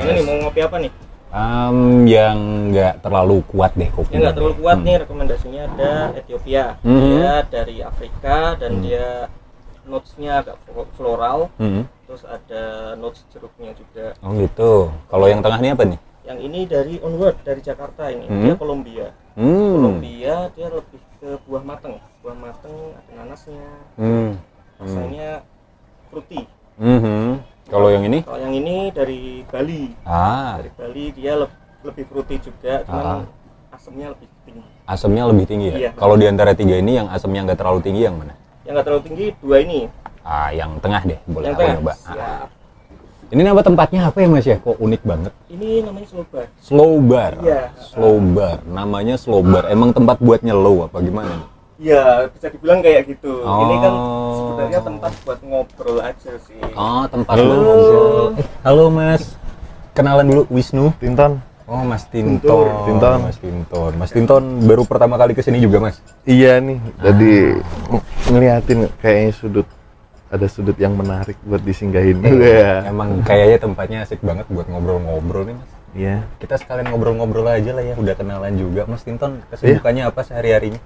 Ini nih mau ngopi apa nih? Yang nggak terlalu kuat deh kopi. Yang nggak terlalu kuat nih, rekomendasinya ada Ethiopia. Dia dari Afrika dan dia notes-nya agak floral. Terus ada notes jeruknya juga. Oh gitu. Kalau yang tengah ini apa nih? Yang ini dari Onward, dari Jakarta ini. Dia Kolombia. Kolombia dia lebih ke buah mateng, ada nanasnya. Rasanya fruity. Kalau yang ini? Kalau yang ini dari Bali. Dari Bali dia lebih fruity juga, cuman asamnya lebih tinggi. Asamnya lebih tinggi ya? Iya. Kalau di antara tiga ini yang asamnya nggak terlalu tinggi yang mana? Yang nggak terlalu tinggi dua ini. Yang tengah deh, boleh yang aku tengah. coba. Siap. Ini nama tempatnya apa ya Mas ya? Kok unik banget? Ini namanya Slow Bar. Slow Bar. Iya. Slow Bar. Namanya Slow Bar. Emang tempat buat nyelow apa gimana nih? Iya, bisa dibilang kayak gitu. Ini kan sebenarnya tempat buat ngobrol aja sih. Tempat buat ngobrol. Halo Mas. Kenalan dulu, Wisnu. Tinton. Oh, Mas Tinton. Mas Tinton baru pertama kali kesini juga, Mas? Iya nih, tadi ngeliatin kayaknya ada sudut yang menarik buat disinggahin. Emang kayaknya tempatnya asik banget buat ngobrol-ngobrol nih, Mas. Iya. Kita sekalian ngobrol-ngobrol aja lah ya, udah kenalan juga. Mas Tinton, kesibukannya apa sehari-harinya?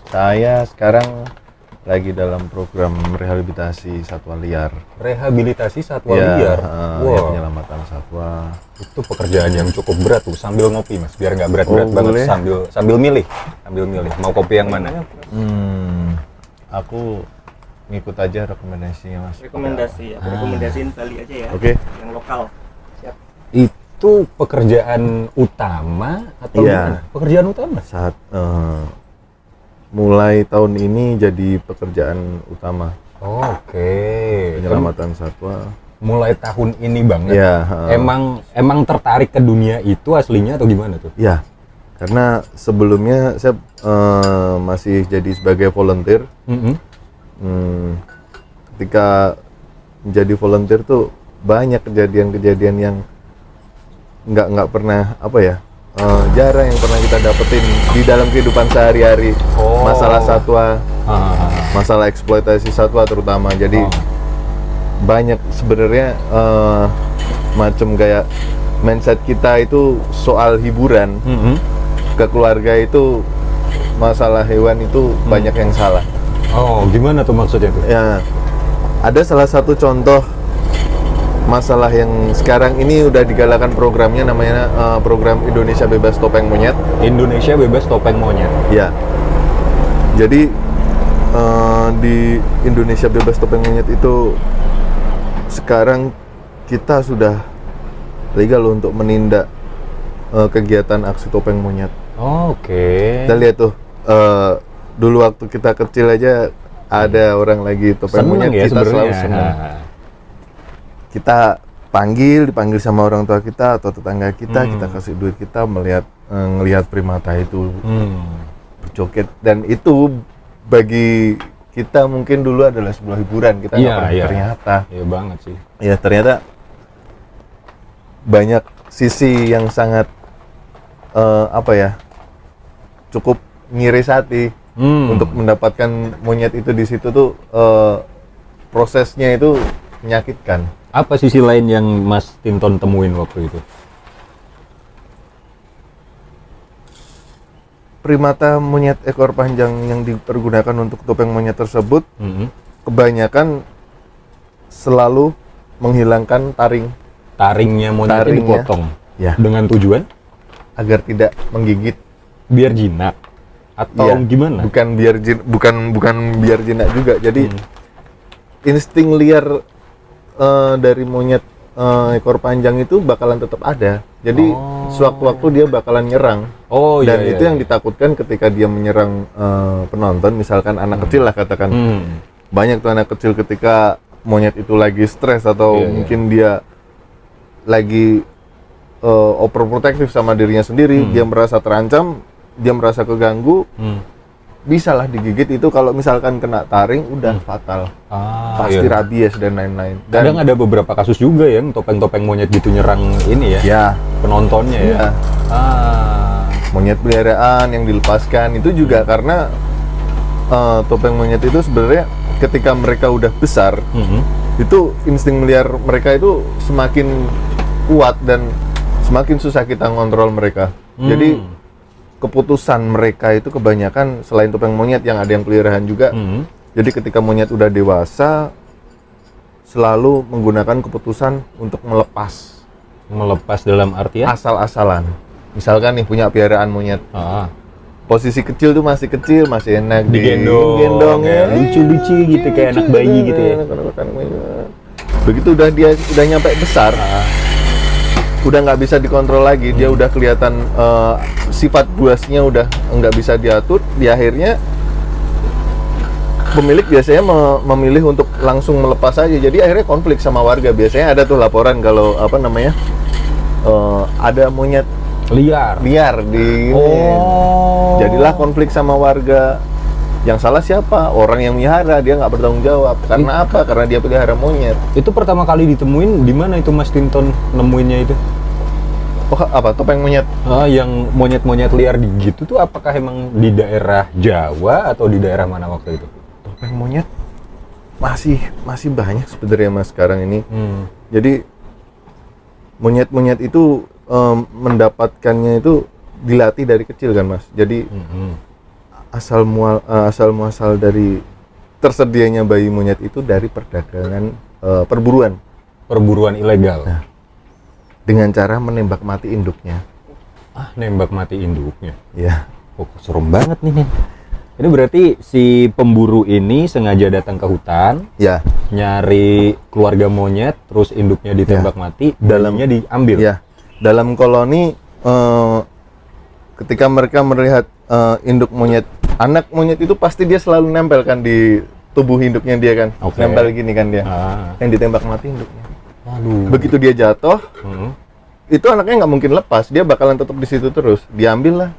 Saya sekarang lagi dalam program rehabilitasi satwa liar. Rehabilitasi satwa liar? Ya, penyelamatan satwa. Itu pekerjaan yang cukup berat tuh, sambil ngopi Mas, biar nggak berat-berat banget, sambil milih. Mau kopi yang mana? Aku ngikut aja rekomendasinya Mas. Rekomendasi ya, rekomendasiin Bali aja ya. Oke. Yang lokal. Siap. Itu pekerjaan utama atau gimana? Pekerjaan utama? Saat mulai tahun ini jadi pekerjaan utama. Oke. Penyelamatan satwa. Mulai tahun ini banget. Ya. Emang tertarik ke dunia itu aslinya atau gimana tuh? Ya. Karena sebelumnya saya masih jadi sebagai volunteer. Ketika menjadi volunteer tuh banyak kejadian-kejadian yang nggak pernah jarang yang pernah kita dapetin di dalam kehidupan sehari-hari. Masalah satwa, masalah eksploitasi satwa terutama. Jadi banyak sebenarnya macam kayak mindset kita itu soal hiburan ke keluarga itu, masalah hewan itu banyak yang salah. Gimana tuh maksudnya tuh? Ya, ada salah satu contoh masalah yang sekarang ini udah digalakan programnya, namanya program Indonesia Bebas Topeng Monyet. Indonesia Bebas Topeng Monyet. Ya. Jadi di Indonesia Bebas Topeng Monyet itu sekarang kita sudah legal untuk menindak kegiatan aksi topeng monyet. Oke. Kita lihat tuh dulu waktu kita kecil aja ada orang lagi topeng monyet, ya, kita selalu senang. Kita dipanggil sama orang tua kita atau tetangga kita, kita kasih duit, kita ngelihat primata itu berjoget, dan itu bagi kita mungkin dulu adalah sebuah hiburan. Kita ternyata banget sih. Ya, ternyata banyak sisi yang sangat cukup ngiris hati untuk mendapatkan monyet itu di situ tuh. Prosesnya itu menyakitkan. Apa sisi lain yang Mas Tinton temuin waktu itu? Primata monyet ekor panjang yang dipergunakan untuk topeng monyet tersebut kebanyakan selalu menghilangkan taringnya monyet dipotong. Ya. Dengan tujuan agar tidak menggigit, biar jinak atau gimana? Bukan biar jinak juga. Jadi insting liar dari monyet ekor panjang itu bakalan tetap ada. Jadi sewaktu-waktu dia bakalan nyerang. Dan itu yang ditakutkan ketika dia menyerang penonton, misalkan anak kecil lah katakan. Banyak tuh anak kecil ketika monyet itu lagi stres atau mungkin dia lagi overprotective sama dirinya sendiri, dia merasa terancam, dia merasa keganggu, bisalah digigit. Itu kalau misalkan kena taring udah fatal, pasti rabies dan lain-lain. Dan kadang ada beberapa kasus juga yang topeng-topeng monyet gitu nyerang ini ya, penontonnya ya. Monyet peliharaan yang dilepaskan itu juga karena topeng monyet itu sebenarnya ketika mereka udah besar, Itu insting liar mereka itu semakin kuat dan semakin susah kita ngontrol mereka. Jadi keputusan mereka itu kebanyakan selain topeng monyet yang ada yang peliharaan juga. Jadi ketika monyet udah dewasa selalu menggunakan keputusan untuk melepas. Melepas dalam artian? Asal-asalan. Misalkan nih punya peliharaan monyet. Posisi kecil tuh masih kecil, masih enak digendong ya. Lucu-lucu gitu kayak anak bayi gitu ya. Begitu dia udah nyampe besar, udah nggak bisa dikontrol lagi, dia udah kelihatan sifat buasnya udah nggak bisa diatur. Di akhirnya pemilik biasanya memilih untuk langsung melepas aja. Jadi akhirnya konflik sama warga. Biasanya ada tuh laporan kalau ada monyet liar di jadilah konflik sama warga. Yang salah siapa? Orang yang melihara, dia nggak bertanggung jawab. Karena apa? Karena dia pelihara monyet. Itu pertama kali ditemuin di mana itu Mas Tinton nemuinnya itu? Oh, apa? Topeng monyet? Yang monyet-monyet liar gitu tuh apakah emang di daerah Jawa atau di daerah mana waktu itu? Topeng monyet masih banyak sebenarnya Mas sekarang ini. Jadi monyet-monyet itu mendapatkannya itu dilatih dari kecil kan Mas. Jadi asal muasal dari tersedianya bayi monyet itu dari perdagangan perburuan ilegal. Nah, dengan cara menembak mati induknya. Nembak mati induknya. Iya. Serem banget nih. Ini berarti si pemburu ini sengaja datang ke hutan, ya, nyari keluarga monyet, terus induknya ditembak mati, dalamnya diambil. Ya, dalam koloni ketika mereka melihat induk monyet, anak monyet itu pasti dia selalu nempel kan di tubuh induknya dia kan, nempel gini kan dia, yang ditembak mati induknya. Aduh. Begitu dia jatuh, itu anaknya nggak mungkin lepas, dia bakalan tetap di situ terus, diambil lah.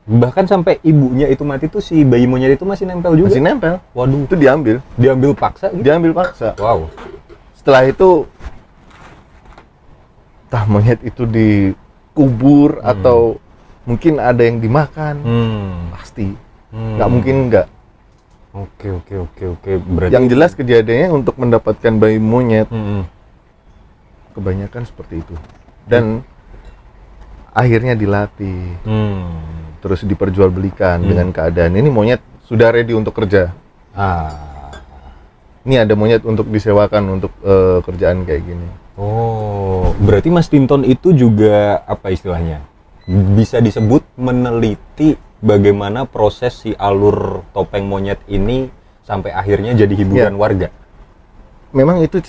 Bahkan sampai ibunya itu mati tuh si bayi monyet itu masih nempel juga? Masih nempel. Waduh. Itu diambil. Diambil paksa gitu? Diambil paksa. Wow. Setelah itu, entah monyet itu dikubur atau mungkin ada yang dimakan. Pasti. Nggak mungkin nggak. Oke. Berarti... Yang jelas kejadiannya untuk mendapatkan bayi monyet, kebanyakan seperti itu. Dan akhirnya dilatih. Terus diperjualbelikan dengan keadaan ini monyet sudah ready untuk kerja. Ini ada monyet untuk disewakan untuk kerjaan kayak gini. Oh, berarti Mas Tinton itu juga apa istilahnya? Bisa disebut meneliti bagaimana proses si alur topeng monyet ini sampai akhirnya jadi hiburan warga. Memang itu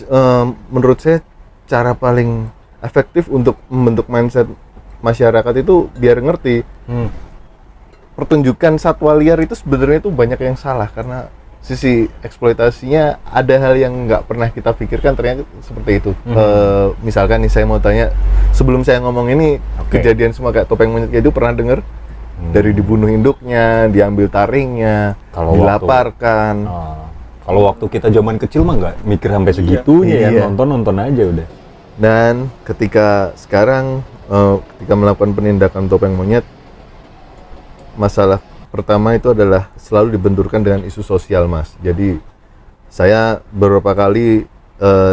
menurut saya cara paling efektif untuk membentuk mindset masyarakat itu biar ngerti. Pertunjukan satwa liar itu sebenarnya itu banyak yang salah karena sisi eksploitasinya ada hal yang nggak pernah kita pikirkan ternyata seperti itu. Misalkan nih saya mau tanya, sebelum saya ngomong ini kejadian semua kayak topeng monyet kayak itu pernah dengar? Dari dibunuh induknya, diambil taringnya, dilaparkan. Kalau waktu kita zaman kecil mah nggak mikir sampai segitunya ya, nonton aja udah. Dan ketika sekarang ketika melakukan penindakan topeng monyet, masalah pertama itu adalah selalu dibenturkan dengan isu sosial Mas. Jadi saya beberapa kali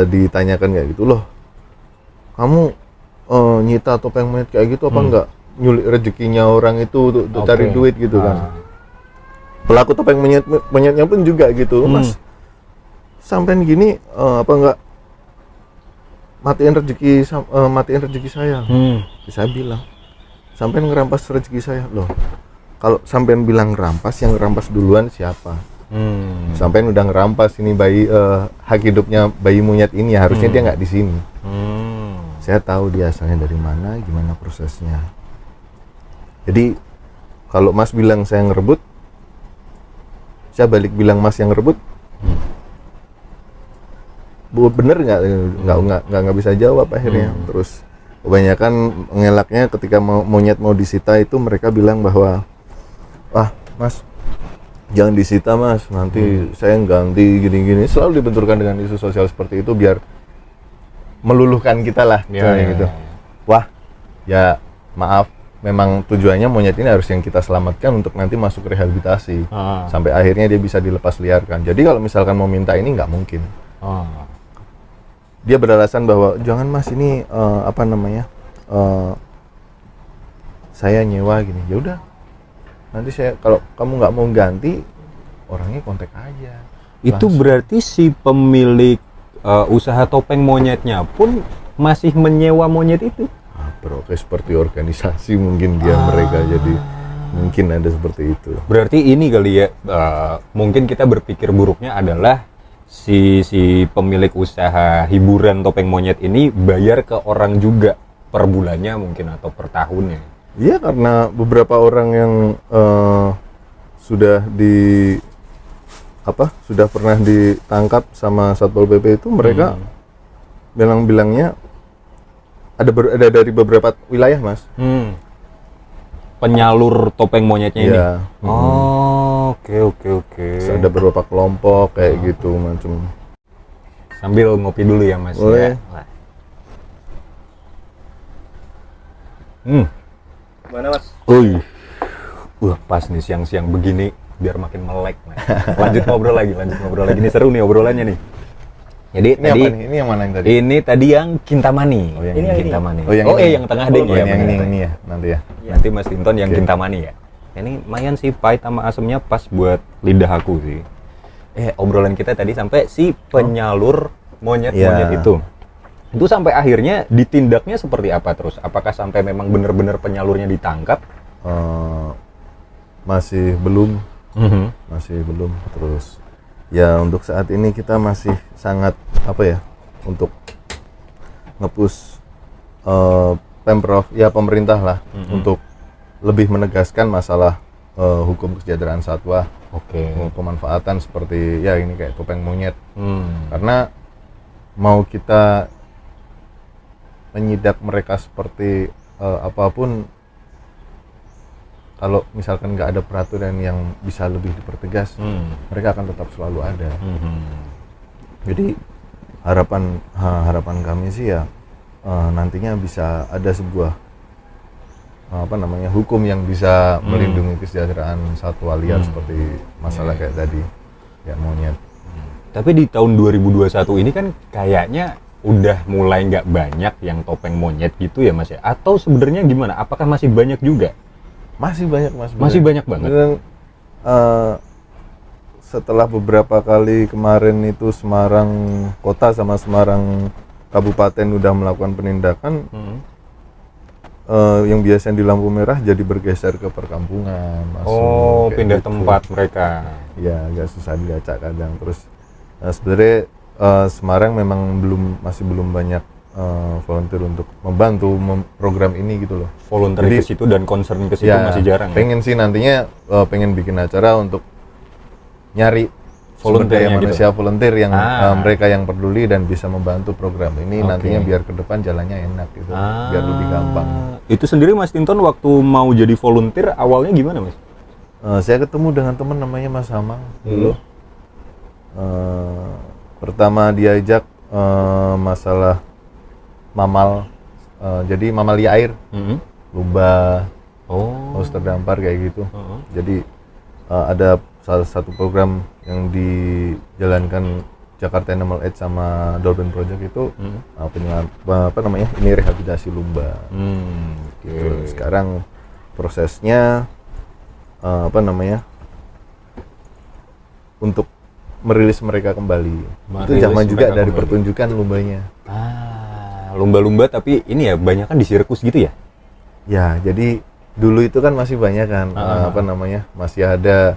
ditanyakan kayak gitu, loh kamu nyita topeng monyet kayak gitu apa enggak nyulik rezekinya orang itu untuk cari duit gitu kan. Pelaku topeng monyetnya pun juga gitu, Mas sampean gini apa enggak matiin rezeki saya. Saya bilang sampean ngerampas rezeki saya. Loh kalau sampean bilang rampas, yang ngerampas duluan siapa? Sampean udah ngerampas ini bayi hak hidupnya bayi monyet ini, ya harusnya dia nggak di sini. Saya tahu dia asalnya dari mana, gimana prosesnya. Jadi kalau Mas bilang saya ngerebut, saya balik bilang Mas yang ngerebut. Bener nggak bisa jawab akhirnya. Terus kebanyakan mengelaknya ketika monyet mau disita itu mereka bilang bahwa Mas jangan disita Mas, nanti saya ganti gini-gini. Selalu dibenturkan dengan isu sosial seperti itu biar meluluhkan kita lah gitu. Wah ya maaf, memang tujuannya monyet ini harus yang kita selamatkan untuk nanti masuk rehabilitasi sampai akhirnya dia bisa dilepas liarkan. Jadi kalau misalkan mau minta ini nggak mungkin. dia beralasan bahwa jangan mas ini apa namanya saya nyewa gini. Ya udah, nanti saya kalau kamu nggak mau ganti orangnya kontak aja. Itu Langsung. berarti si pemilik usaha topeng monyetnya pun masih menyewa monyet itu. Bro, kayak seperti organisasi mungkin dia mereka, jadi mungkin ada seperti itu. Berarti ini kali ya, mungkin kita berpikir buruknya adalah si pemilik usaha hiburan topeng monyet ini bayar ke orang juga per bulannya mungkin atau per tahunnya. Iya, karena beberapa orang yang sudah sudah pernah ditangkap sama Satpol PP itu mereka bilangnya ada dari beberapa wilayah, Mas. Penyalur topeng monyetnya ini. Iya. Oh, oke. Terus ada beberapa kelompok kayak gitu macam. Sambil ngopi dulu ya, Mas. Boleh. Ya. Gimana Mas? Wah, pas nih siang-siang begini biar makin melek, Mas. Lanjut ngobrol lagi. Ini seru nih obrolannya nih. Jadi Ini tadi apa nih? Ini yang mana yang tadi? ini tadi yang Kintamani. Oh, yang ini. Kintamani. Oh, yang ini. yang tengah ding ya. yang bener. ini ya, nanti ya. Nanti Mas Tinton yang Oke. Kintamani ya. Ini lumayan sih, pahit sama asemnya pas buat lidah aku sih. Obrolan kita tadi sampai si penyalur monyet-monyet Iya. itu. Itu sampai akhirnya ditindaknya seperti apa terus? Apakah sampai memang benar-benar penyalurnya ditangkap? Masih belum. Terus ya untuk saat ini kita masih sangat untuk nge-push Pemprov ya, pemerintah lah, untuk lebih menegaskan masalah hukum kesejahteraan satwa, pemanfaatan seperti ya ini kayak topeng monyet. Karena mau kita menyidak mereka seperti apapun, kalau misalkan nggak ada peraturan yang bisa lebih dipertegas, mereka akan tetap selalu ada. Jadi harapan kami sih ya nantinya bisa ada sebuah hukum yang bisa melindungi kesejahteraan satwa liar seperti masalah kayak tadi ya, monyet. Tapi di tahun 2021 ini kan kayaknya udah mulai nggak banyak yang topeng monyet gitu ya, Mas ya? Atau sebenarnya gimana? Apakah masih banyak juga? Masih banyak, Mas. Masih banyak banget. Dan setelah beberapa kali kemarin itu Semarang Kota sama Semarang Kabupaten udah melakukan penindakan, yang biasanya di lampu merah jadi bergeser ke perkampungan. Oh, kayak pindah gitu. tempat mereka. Ya, agak susah dilacak kadang. Terus sebenarnya Semarang memang masih belum banyak volunteer untuk membantu program ini gitu loh. Volunteer Jadi, ke situ dan concern ke situ ya, masih jarang. pengen sih nantinya pengen bikin acara untuk nyari sumber daya Volunteernya manusia volunteer yang Ah. mereka yang peduli dan bisa membantu program ini. Oke. Nantinya biar ke depan jalannya enak gitu, biar lebih gampang. Itu sendiri Mas Tinton waktu mau jadi volunteer awalnya gimana, Mas? Saya ketemu dengan teman namanya Mas Hamang dulu. Pertama diajak masalah mamal, jadi mamalia air, lumba, haus terdampar kayak gitu. Jadi ada salah satu program yang dijalankan Jakarta Animal Aid sama Dolphin Project itu ini rehabilitasi lumba. Gitu. Sekarang prosesnya untuk merilis mereka kembali. Itu zaman juga dari pertunjukan lumbanya. Lumba-lumba tapi ini ya banyak kan di sirkus gitu ya? Ya, jadi dulu itu kan masih banyak kan masih ada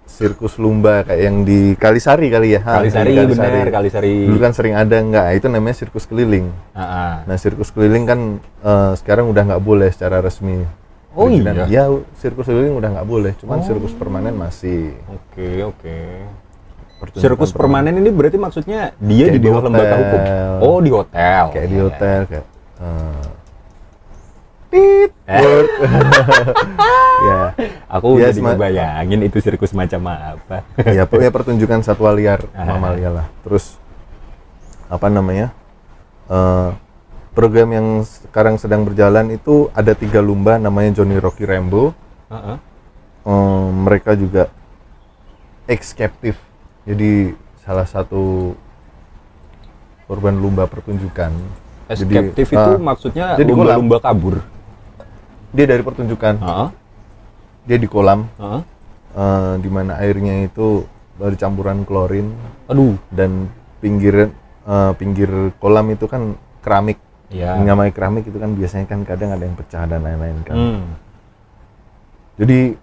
sirkus lumba kayak yang di Kalisari kali ya. Kalisari, benar, Kalisari. Dulu kan sering ada, itu namanya sirkus keliling. Nah, sirkus keliling kan sekarang udah nggak boleh secara resmi. Oh iya? Ya, sirkus keliling udah nggak boleh, cuman sirkus permanen masih. Oke. Sirkus permanen ini berarti maksudnya dia Kayak di bawah lembaga hukum? Oh, di hotel. Kayak di hotel, kayak ya. Aku Ya, jadi ngebayangin itu sirkus macam apa. Ya, pertunjukan satwa liar mamalia lah. Terus program yang sekarang sedang berjalan itu ada 3 lumba namanya Johnny Rocky Rambo. Mereka juga ex-captive. Jadi salah satu korban lumba pertunjukan. Eskaptif itu maksudnya jadi lumba-lumba kabur. Dia dari pertunjukan. Dia di kolam. Di mana airnya itu dari campuran klorin. Aduh. Dan pinggir kolam itu kan keramik. Ya. Yang namanya keramik itu kan biasanya kan kadang ada yang pecah dan lain-lain kan. Jadi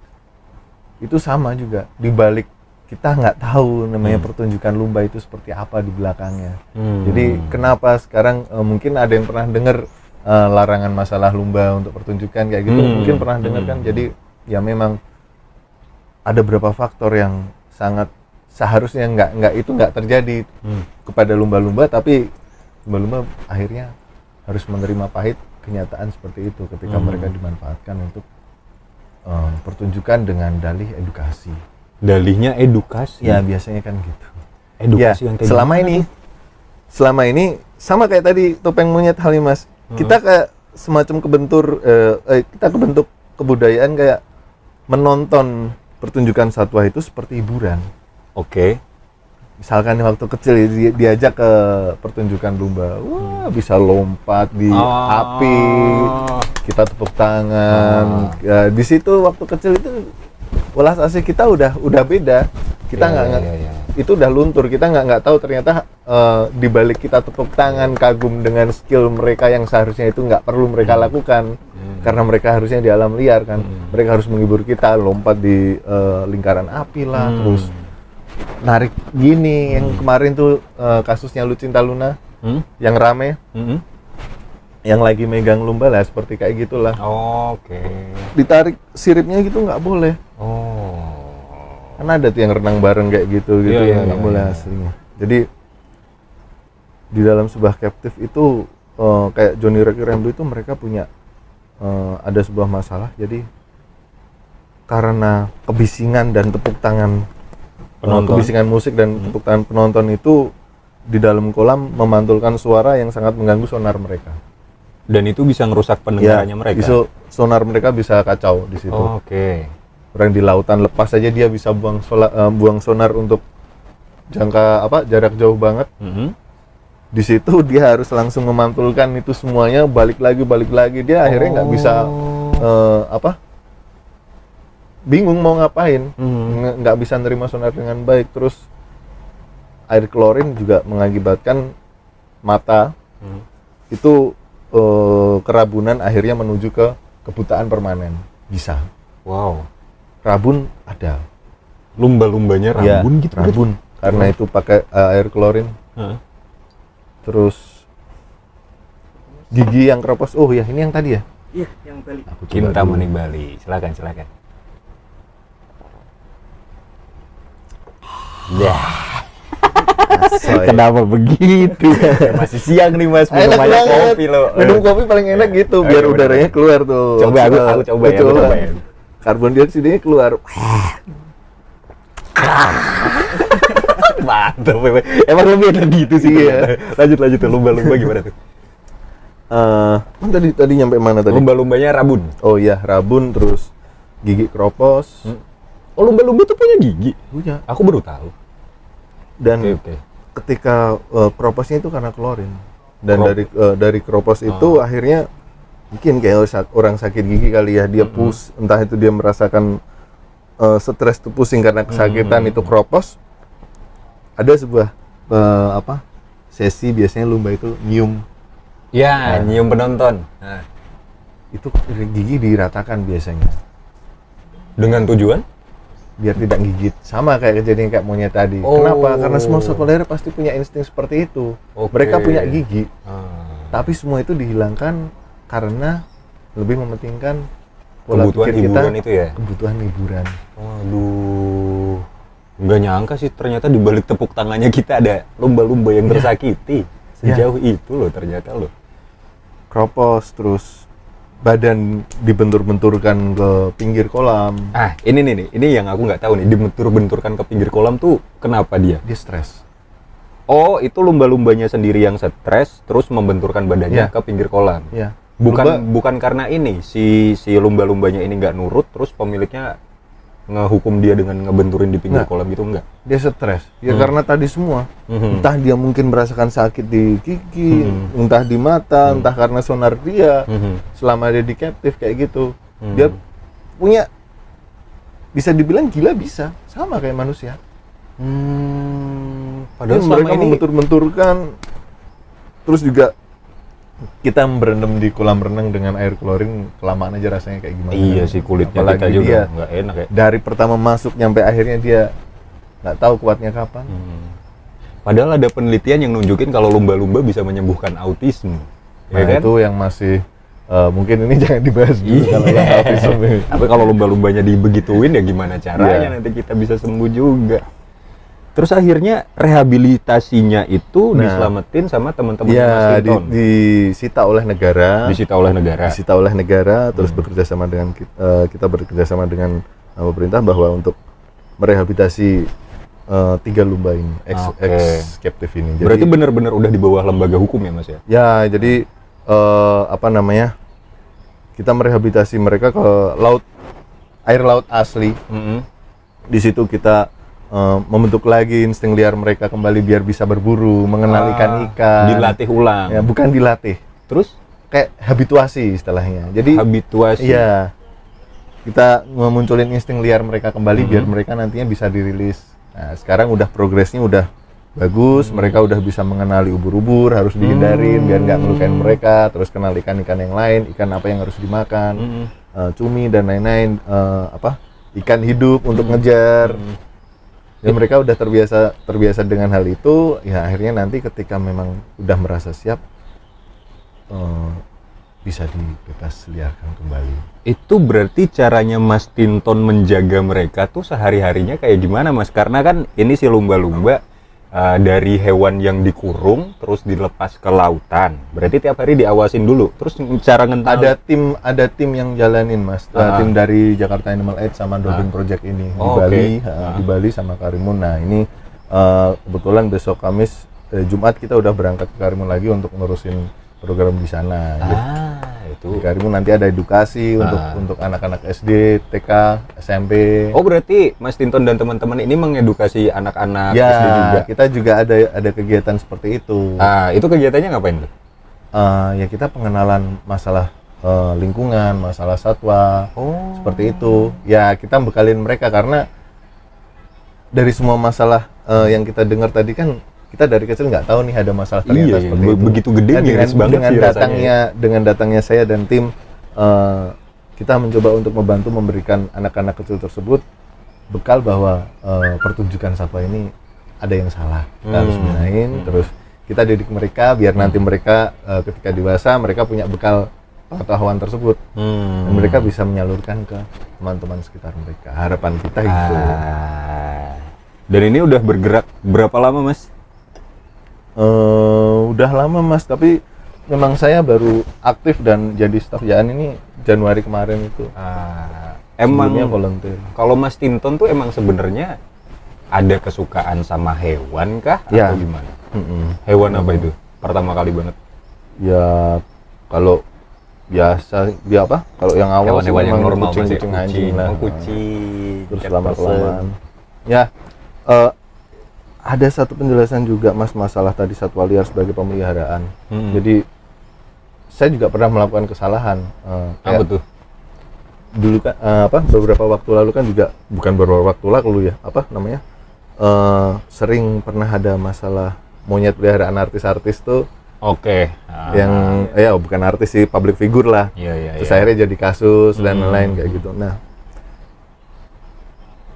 itu sama juga, di balik kita nggak tahu namanya pertunjukan lumba itu seperti apa di belakangnya. Jadi kenapa sekarang mungkin ada yang pernah dengar larangan masalah lumba untuk pertunjukan kayak gitu, mungkin pernah dengar kan. Jadi ya memang ada beberapa faktor yang sangat seharusnya nggak terjadi kepada lumba-lumba, tapi lumba-lumba akhirnya harus menerima pahit kenyataan seperti itu ketika mereka dimanfaatkan untuk pertunjukan dengan dalih edukasi. Dalihnya edukasi. Ya biasanya kan gitu. Edukasi yang kayak selama ini sama kayak tadi topeng monyet Halimas. Kita kayak semacam kita kebentuk kebudayaan kayak menonton pertunjukan satwa itu seperti hiburan. Oke. Misalkan waktu kecil diajak ke pertunjukan lumba, wah bisa lompat di api, kita tepuk tangan. Ya, di situ waktu kecil itu welas asih kita udah beda. Kita itu udah luntur. Kita nggak tahu ternyata di balik kita tepuk tangan kagum dengan skill mereka yang seharusnya itu nggak perlu mereka lakukan karena mereka harusnya di alam liar kan. Mereka harus menghibur kita, lompat di lingkaran api lah, terus narik gini. Yang kemarin tuh kasusnya Lucinta Luna yang rame. Yang lagi megang lumba lah, seperti kayak gitulah. Oke. Ditarik siripnya gitu nggak boleh. Kan ada tuh yang renang bareng kayak gitu ya nggak boleh aslinya. Jadi di dalam sebuah captive itu kayak Johnny Rocky Rambo itu mereka punya ada sebuah masalah. Jadi karena kebisingan dan tepuk tangan kebisingan musik dan tepuk tangan penonton itu di dalam kolam memantulkan suara yang sangat mengganggu sonar mereka. Dan itu bisa ngerusak pendengarannya mereka. Sonar mereka bisa kacau di situ. Oke. Orang di lautan lepas saja dia bisa buang sonar untuk jarak jauh banget. Di situ dia harus langsung memantulkan itu semuanya, balik lagi dia akhirnya nggak bisa bingung mau ngapain, nggak bisa nerima sonar dengan baik. Terus air klorin juga mengakibatkan mata itu kerabunan, akhirnya menuju ke kebutaan permanen. Bisa. Wow. Rabun ada. Lumba-lumbanya rabun gitu? Rabun. Karena itu pakai air klorin. Terus gigi yang keropos. Oh ya, ini yang tadi ya? Iya, yang Bali. Kintamani Bali. Silakan. Ya. Kenapa begitu? Masih siang nih Mas, minum banyak kopi loh. Minum kopi paling enak gitu, biar udaranya keluar tuh. Coba aku coba ya. Karbon dioksidanya keluar. Mantap. Emang lebih enak gitu sih. Lanjut lumba-lumba gimana tuh? Tadi nyampe mana tadi? Lumba-lumbanya rabun. Oh iya, rabun, terus gigi keropos. Oh, lumba-lumba tuh punya gigi? Punya. Aku baru tahu. Dan ketika keroposnya itu karena klorin. Dan dari keropos itu akhirnya mungkin kayak orang sakit gigi kali ya, dia push, entah itu dia merasakan stres tuh, pusing karena kesakitan, itu keropos. Ada sebuah sesi biasanya lumba itu nyium. Ya, nyium penonton. Nah, itu gigi diratakan biasanya. Dengan tujuan? Biar tidak gigit, sama kayak kejadian kayak monyet tadi. Kenapa? Karena semua satwa liar pasti punya insting seperti itu. Mereka punya gigi, tapi semua itu dihilangkan karena lebih mementingkan pola kebutuhan pikir hiburan kita, itu ya? Kebutuhan hiburan. Waduh, nggak nyangka sih ternyata di balik tepuk tangannya kita ada lumba-lumba yang tersakiti. Sejauh itu loh ternyata loh. Kropos, terus badan dibentur-benturkan ke pinggir kolam. Ini yang aku nggak tahu nih, dibentur-benturkan ke pinggir kolam tuh kenapa dia? Dia stres. Oh, itu lumba-lumbanya sendiri yang stres terus membenturkan badannya ke pinggir kolam. Iya. Bukan karena ini si lumba-lumbanya ini nggak nurut terus pemiliknya ngehukum dia dengan ngebenturin di pinggir kolam gitu enggak? Dia stres. Ya karena tadi semua. Entah dia mungkin merasakan sakit di gigi, entah di mata, entah karena sonar dia. Selama dia di captive kayak gitu. Dia punya, bisa dibilang gila, bisa sama kayak manusia. Padahal mereka membentur-benturkan, terus juga kita berendam di kolam renang dengan air klorin, kelamaan aja rasanya kayak gimana. Iya sih, kulitnya apalagi kita juga dia nggak enak ya. dari pertama masuk nyampe akhirnya dia nggak tahu kuatnya kapan. Padahal ada penelitian yang nunjukin kalau lumba-lumba bisa menyembuhkan autisme. Nah, ya kan? itu yang masih mungkin ini jangan dibahas dulu kalau yang autisme ini. Tapi kalau lumba-lumbanya dibegituin ya gimana caranya nanti kita bisa sembuh juga. Terus akhirnya rehabilitasinya itu diselamatin sama teman-teman Mas Tinton. Disita oleh negara. Disita oleh negara. Disita oleh negara, terus bekerja sama dengan kita bekerja sama dengan pemerintah bahwa untuk merehabilitasi 3 lumba ini, ex captive ini. Jadi, berarti benar-benar udah di bawah lembaga hukum ya Mas ya? Ya, jadi kita merehabilitasi mereka ke air laut asli. Di situ kita membentuk lagi insting liar mereka kembali biar bisa berburu, mengenal ikan-ikan. Dilatih ulang. Ya, bukan dilatih. Terus kayak habituasi istilahnya. Jadi habituasi. Iya. Kita memunculin insting liar mereka kembali biar mereka nantinya bisa dirilis. Nah, sekarang udah progresnya udah bagus, mereka udah bisa mengenali ubur-ubur, harus dihindarin biar nggak melukain mereka, terus kenal ikan-ikan yang lain, ikan apa yang harus dimakan, cumi dan lain-lain, ikan hidup untuk ngejar. Ya mereka udah terbiasa dengan hal itu, ya akhirnya nanti ketika memang udah merasa siap, bisa dibebas liarkan kembali. Itu berarti caranya Mas Tinton menjaga mereka tuh sehari-harinya kayak gimana Mas? Karena kan ini si lumba-lumba dari hewan yang dikurung terus dilepas ke lautan. Berarti tiap hari diawasin dulu. Terus cara ngental ada tim yang jalanin Mas. Tim dari Jakarta Animal Aid sama Dolphin Project ini di Bali, di Bali sama Karimun. Nah, ini kebetulan besok Kamis Jumat kita udah berangkat ke Karimun lagi untuk ngurusin program di sana. Itu. Di Karimun nanti ada edukasi untuk anak-anak SD, TK, SMP. Oh, berarti Mas Tinton dan teman-teman ini mengedukasi anak-anak ya, SD juga. Kita juga ada kegiatan seperti itu. Itu kegiatannya ngapain tuh? Ya kita pengenalan masalah lingkungan, masalah satwa. Seperti itu. Ya, kita bekalin mereka karena dari semua masalah yang kita dengar tadi kan kita dari kecil nggak tahu nih ada masalah ternyata seperti itu. Begitu gede miris banget sih rasanya. Dengan datangnya saya dan tim, kita mencoba untuk membantu memberikan anak-anak kecil tersebut bekal bahwa pertunjukan satwa ini ada yang salah. Kita harus benahin, terus kita didik mereka biar nanti mereka ketika dewasa mereka punya bekal pengetahuan tersebut dan mereka bisa menyalurkan ke teman-teman sekitar mereka. Harapan kita itu. Dan ini udah bergerak berapa lama Mas? Udah lama Mas, tapi memang saya baru aktif dan jadi staf jaan ini Januari kemarin itu. Emang volunteer. Kalau Mas Tinton tuh emang sebenarnya ada kesukaan sama hewan kah atau gimana? Hewan apa itu? Pertama kali banget. Ya kalau biasa dia apa? Kalau yang awal hewan-hewan yang normal kucing anjing lah. Kucing. Terus lama-kelamaan. Ya, ada satu penjelasan juga Mas masalah tadi satwa liar sebagai pemeliharaan. Jadi saya juga pernah melakukan kesalahan. Apa tuh? Dulu kan beberapa waktu lalu kan juga bukan beberapa waktu lalu ya, sering pernah ada masalah monyet peliharaan artis-artis tuh. Yang bukan artis sih, public figure lah. Terus akhirnya jadi kasus dan lain-lain kayak gitu. Nah,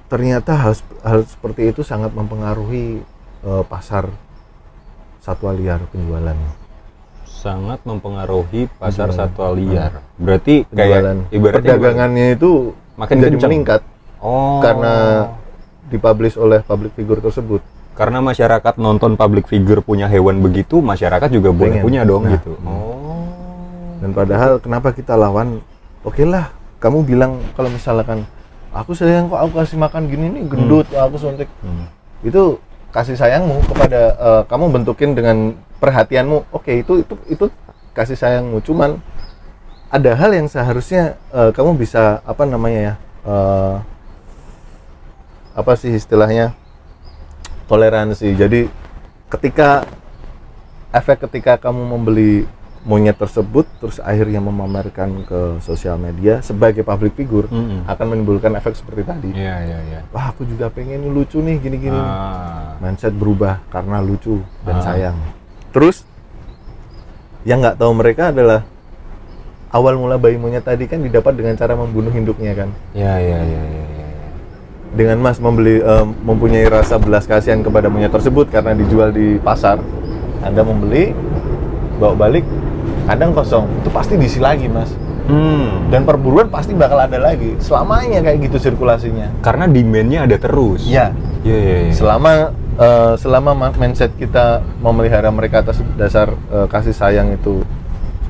ternyata hal seperti itu sangat mempengaruhi pasar satwa liar penjualannya. Sangat mempengaruhi pasar satwa liar. Berarti kayak ibaratnya perdagangannya itu makin jadi meningkat. Karena dipublish oleh public figure tersebut. Karena masyarakat nonton public figure punya hewan begitu, masyarakat juga boleh punya dong gitu. Dan padahal kenapa kita lawan? Oke lah, kamu bilang kalau misalkan aku sayang kok aku kasih makan gini nih gendut, aku suntik. Itu kasih sayangmu kepada kamu bentukin dengan perhatianmu. Oke, itu kasih sayangmu. Cuman ada hal yang seharusnya kamu bisa apa sih istilahnya, toleransi. Jadi ketika kamu membeli monyet tersebut terus akhirnya memamerkan ke sosial media sebagai public figure, akan menimbulkan efek seperti tadi. Wah, aku juga pengen nih, lucu nih, gini-gini. Mindset berubah karena lucu dan sayang. Terus yang nggak tahu mereka adalah awal mula bayi monyet tadi kan didapat dengan cara membunuh induknya kan. Dengan Mas mempunyai rasa belas kasihan kepada monyet tersebut karena dijual di pasar, Anda membeli, bawa balik, kandang kosong, itu pasti diisi lagi, Mas. Dan perburuan pasti bakal ada lagi, selamanya kayak gitu sirkulasinya. Karena demand-nya ada terus. Iya. Selama mindset kita memelihara mereka atas dasar kasih sayang itu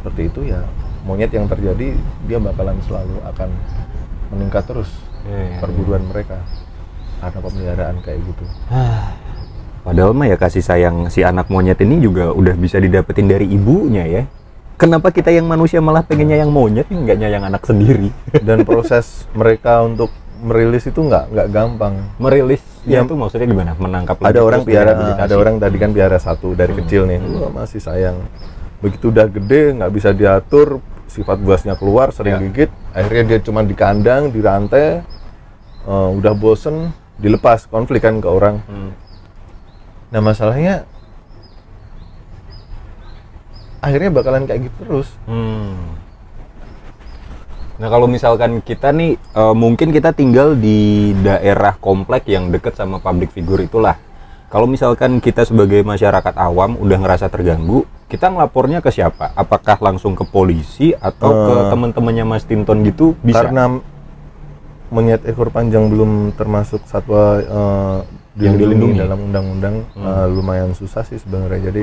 seperti itu, ya monyet yang terjadi dia bakalan selalu akan meningkat terus. Perburuan mereka karena pemeliharaan kayak gitu. Padahal mah ya kasih sayang si anak monyet ini juga udah bisa didapetin dari ibunya ya. Kenapa kita yang manusia malah pengen nyayang monyet, nggak nyayang anak sendiri? Dan proses mereka untuk merilis itu nggak gampang. Merilis ya itu maksudnya gimana? Menangkap. Ada orang tadi kan piara satu dari kecil nih, masih sayang. Begitu udah gede nggak bisa diatur, sifat buasnya keluar, sering gigit, akhirnya dia cuma di kandang, di rantai, udah bosen, dilepas, konflik kan ke orang. Nah masalahnya akhirnya bakalan kayak gitu terus. Nah kalau misalkan kita nih, mungkin kita tinggal di daerah komplek yang deket sama public figure itulah. Kalau misalkan kita sebagai masyarakat awam udah ngerasa terganggu, kita ngelapornya ke siapa? Apakah langsung ke polisi atau ke teman-temannya Mas Tinton gitu bisa? Karena monyet ekor panjang belum termasuk satwa yang dilindungi dalam undang-undang, lumayan susah sih sebenarnya. Jadi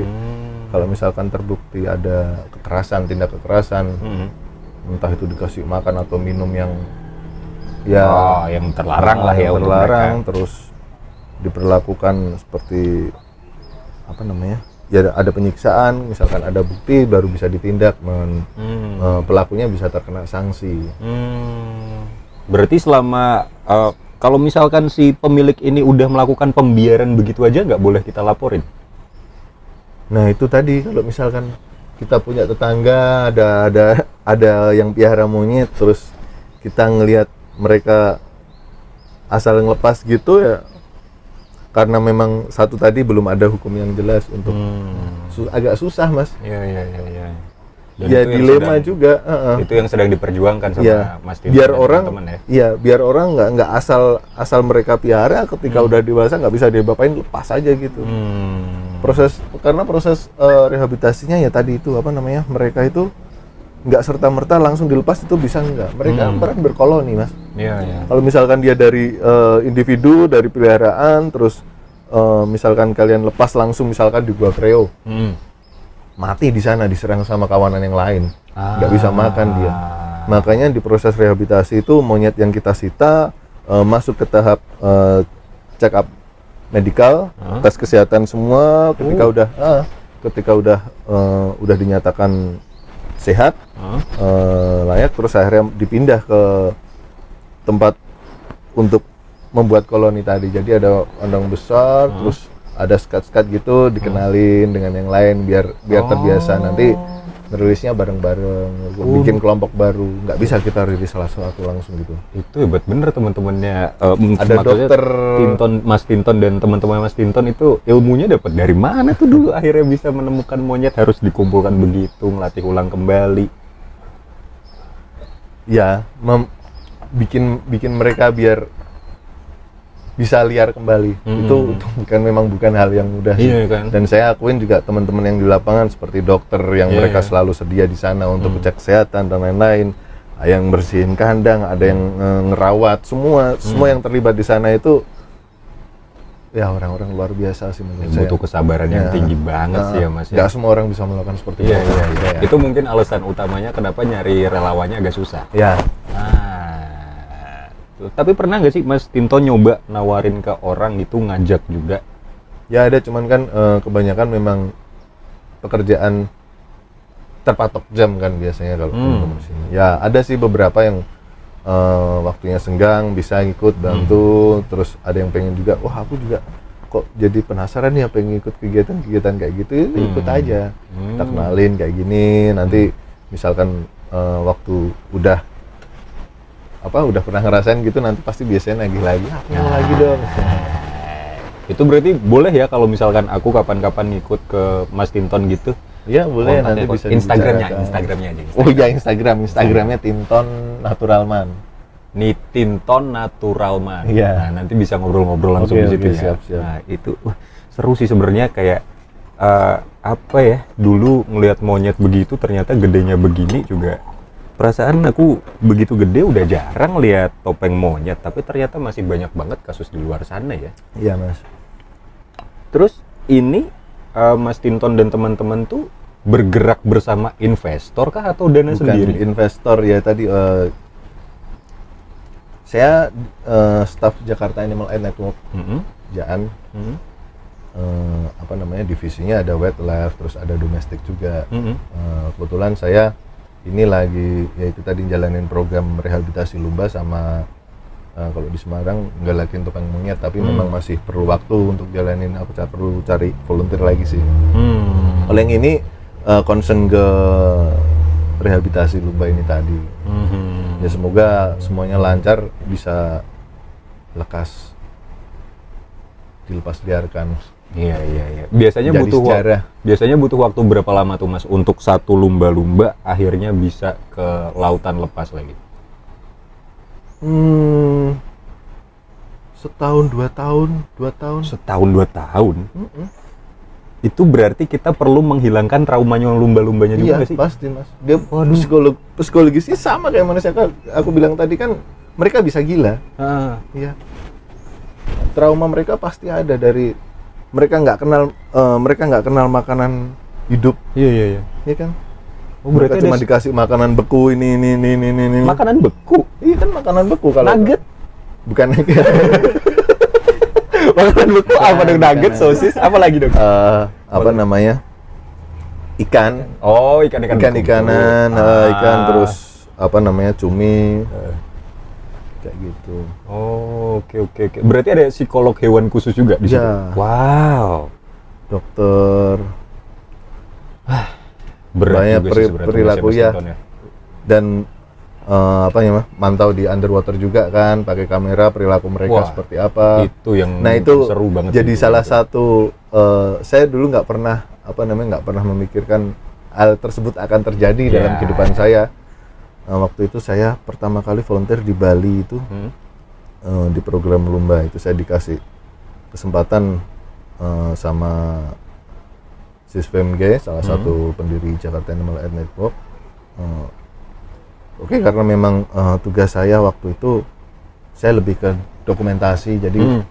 kalau misalkan terbukti ada kekerasan, tindak kekerasan, entah itu dikasih makan atau minum yang yang terlarang lah ya, terlarang, terus diperlakukan seperti apa namanya? Ya ada penyiksaan, misalkan ada bukti baru bisa ditindak, pelakunya bisa terkena sanksi. Berarti selama kalau misalkan si pemilik ini udah melakukan pembiaran begitu aja nggak boleh kita laporin? Nah itu tadi, kalau misalkan kita punya tetangga ada yang piara monyet, terus kita ngelihat mereka asal ngelepas gitu ya, karena memang satu tadi belum ada hukum yang jelas untuk agak susah, Mas. Dan ya dilema juga. Itu yang sedang diperjuangkan sama Mas Tinton. Biar orang, biar orang nggak asal mereka piara, ketika udah dewasa nggak bisa diapain, lepas aja gitu. Karena proses rehabilitasinya ya tadi itu apa namanya, mereka itu nggak serta-merta langsung dilepas itu bisa nggak. Mereka berkoloni, Mas. Kalau misalkan dia dari individu, dari peliharaan, terus misalkan kalian lepas langsung misalkan di Gua Kreo, mati di sana, diserang sama kawanan yang lain, nggak bisa makan dia. Makanya di proses rehabilitasi itu monyet yang kita sita masuk ke tahap check up medikal, tes kesehatan semua. Ketika udah dinyatakan sehat, layak, terus akhirnya dipindah ke tempat untuk membuat koloni tadi. Jadi ada kandang besar, terus ada skat-skat gitu, dikenalin dengan yang lain biar terbiasa. Nanti rilisnya bareng-bareng, bikin kelompok baru. Nggak bisa kita rilis salah satu langsung gitu. Itu hebat bener teman-temannya. Ada dokter Mas Tinton dan teman-teman Mas Tinton itu ilmunya dapat dari mana tuh dulu akhirnya bisa menemukan monyet harus dikumpulkan begitu, melatih ulang kembali. Ya, bikin mereka biar bisa liar kembali. Itu bukan hal yang mudah. Kan? Dan saya akuin juga teman-teman yang di lapangan seperti dokter yang mereka selalu sedia di sana untuk cek kesehatan dan lain-lain, yang bersihin kandang, ada yang ngerawat, semua yang terlibat di sana itu ya orang-orang luar biasa sih menurut saya. Butuh kesabaran yang tinggi banget sih ya, Mas. Nggak semua orang bisa melakukan seperti itu. Itu mungkin alasan utamanya kenapa nyari relawannya agak susah. Tapi pernah nggak sih Mas Tinton nyoba nawarin ke orang gitu, ngajak juga? Ya ada, cuman kan kebanyakan memang pekerjaan terpatok jam kan biasanya kalau teman-teman sini. Ya ada sih beberapa yang waktunya senggang bisa ikut bantu, terus ada yang pengen juga, wah aku juga kok jadi penasaran ya pengen ikut kegiatan-kegiatan kayak gitu, ikut aja, kita kenalin kayak gini, nanti misalkan waktu udah pernah ngerasain gitu, nanti pasti biasanya nagih lagi, aku mau lagi dong. Itu berarti boleh ya kalau misalkan aku kapan-kapan ikut ke Mas Tinton gitu? Ya boleh, nanti bisa Instagramnya dibicarakan. Instagramnya aja. Oh ya, Instagramnya Tinton Naturalman. Nih Tinton Naturalman. Iya. Nah, nanti bisa ngobrol-ngobrol langsung Oke, di situ oke, ya. siap. Nah, itu seru sih sebenarnya, kayak apa ya? Dulu ngelihat monyet begitu ternyata gedenya begini juga. Perasaan aku begitu gede udah jarang lihat topeng monyet, tapi ternyata masih banyak banget kasus di luar sana ya. Iya, Mas. Terus ini Mas Tinton dan teman-teman tuh bergerak bersama investor kah atau dana Bukan sendiri? investor ya, tadi saya staff Jakarta Animal Aid Network, Jaan. Divisinya ada wildlife, terus ada domestik juga. Kebetulan saya ini lagi yaitu tadi jalanin program rehabilitasi lumba sama kalau di Semarang ngalakin topeng monyet, tapi memang masih perlu waktu untuk jalanin, aku perlu cari volunteer lagi sih. Kalau yang ini concern ke rehabilitasi lumba ini tadi. Ya semoga semuanya lancar, bisa lekas dilepas liarkan. Iya. Biasanya Jadi sejarah. biasanya butuh waktu berapa lama tuh Mas untuk satu lumba-lumba akhirnya bisa ke lautan lepas lagi? Setahun, 2 tahun. Setahun 2 tahun? Itu berarti kita perlu menghilangkan traumanya lumba-lumbanya juga Iya, nggak sih? pasti Mas. Dia psikologisnya sama kayak manusia. Aku bilang tadi kan mereka bisa gila. Iya. Trauma mereka pasti ada dari mereka nggak kenal makanan hidup. Iya. Iya kan? Oh, berarti Mereka cuma dikasih makanan beku ini. makanan beku. Iya kan, makanan beku kalau Nugget. bukan nugget. Makanan beku apa dong? Nugget, sosis, apa lagi dong? Ikan. Oh, ikan-ikan beku. Ikan-ikanan, ikan, terus cumi. Kayak gitu. Oh, oke. Berarti ada psikolog hewan khusus juga di situ? Ya. Wow. Dokter. Berat Banyak juga sih sebenarnya perilaku tugasnya Mas ya. Tinton ya. Dan mantau di underwater juga kan, pakai kamera perilaku mereka Wah, seperti apa. Itu yang Nah itu seru banget. jadi sih, salah itu. satu saya dulu nggak pernah memikirkan hal tersebut akan terjadi dalam kehidupan saya. Waktu itu saya pertama kali volunteer di Bali itu di program lumba itu, saya dikasih kesempatan sama Sisvemge, salah satu pendiri Jakarta Animal Aid Network. Oke, karena memang tugas saya waktu itu saya lebih ke dokumentasi, jadi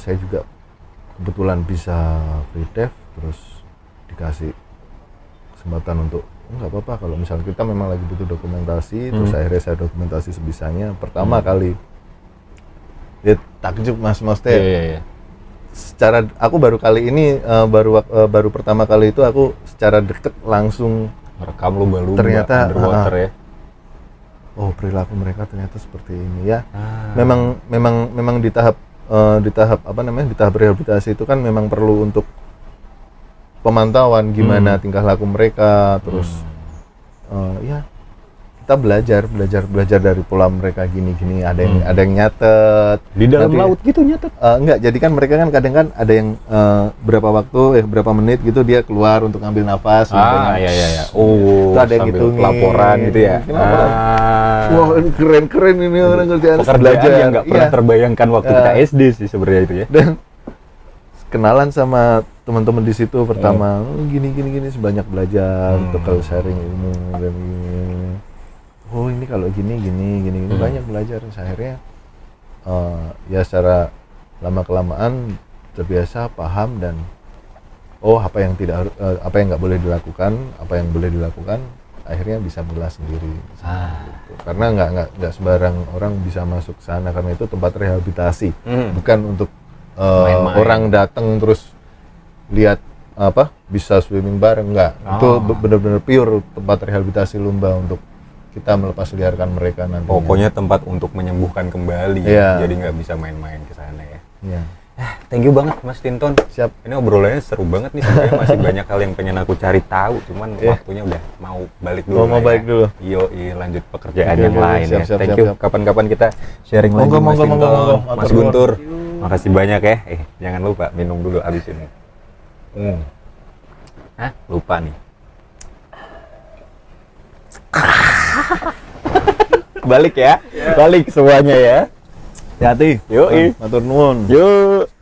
saya juga kebetulan bisa free dive, terus dikasih kesempatan untuk nggak apa-apa kalau misalnya kita memang lagi butuh dokumentasi, terus akhirnya saya dokumentasi sebisanya. Pertama kali ya takjub Mas Moste. Iya. Secara aku baru kali ini baru pertama kali itu aku secara deket langsung Rekam lumba-lumba ternyata underwater ya. Oh, perilaku mereka ternyata seperti ini ya. Memang di tahap di tahap rehabilitasi itu kan memang perlu untuk pemantauan gimana tingkah laku mereka, terus ya kita belajar dari pola mereka gini, ada yang nyatet Di dalam nanti, laut gitu nyatet? enggak, jadi kan mereka kan kadang kan ada yang berapa menit gitu dia keluar untuk ngambil nafas gitu kan. Iya. Oh, itu ada yang sambil hitungin laporan gitu ya. Wah, ini keren ini orang kerjaan Pekerjaan yang nggak pernah Iya. terbayangkan waktu kita SD sih sebenarnya itu ya. Dan kenalan sama teman-teman di situ pertama, gini sebanyak belajar untuk kalau sharing ilmu dan gini. Oh, ini kalau gini banyak belajar. Akhirnya ya secara lama kelamaan terbiasa paham dan apa yang nggak boleh dilakukan, apa yang boleh dilakukan, akhirnya bisa milah sendiri. Gitu. Karena nggak sembarang orang bisa masuk sana, karena itu tempat rehabilitasi, bukan untuk Main-main. orang datang terus lihat bisa swimming bareng, enggak. Itu benar-benar pure tempat rehabilitasi lumba untuk kita melepasliarkan mereka nanti. Pokoknya tempat untuk menyembuhkan kembali. Iya. Jadi nggak bisa main-main ke sana ya. Iya. Thank you banget Mas Tinton. Siap. Ini obrolannya seru banget nih. Sebenarnya masih banyak hal yang pengen aku cari tahu, cuman waktunya udah mau balik dulu. Mau balik dulu. Iya, lanjut pekerjaan Oke, yang lain siap, ya. siap, Thank siap, you. siap. Kapan-kapan kita sharing lagi Mas Tinton, Mas Atur Guntur. Makasih banyak ya. Jangan lupa minum dulu abis ini. Lupa nih. Balik ya. Balik semuanya ya. Hati. Yuk. Matur nuwun. Yuk.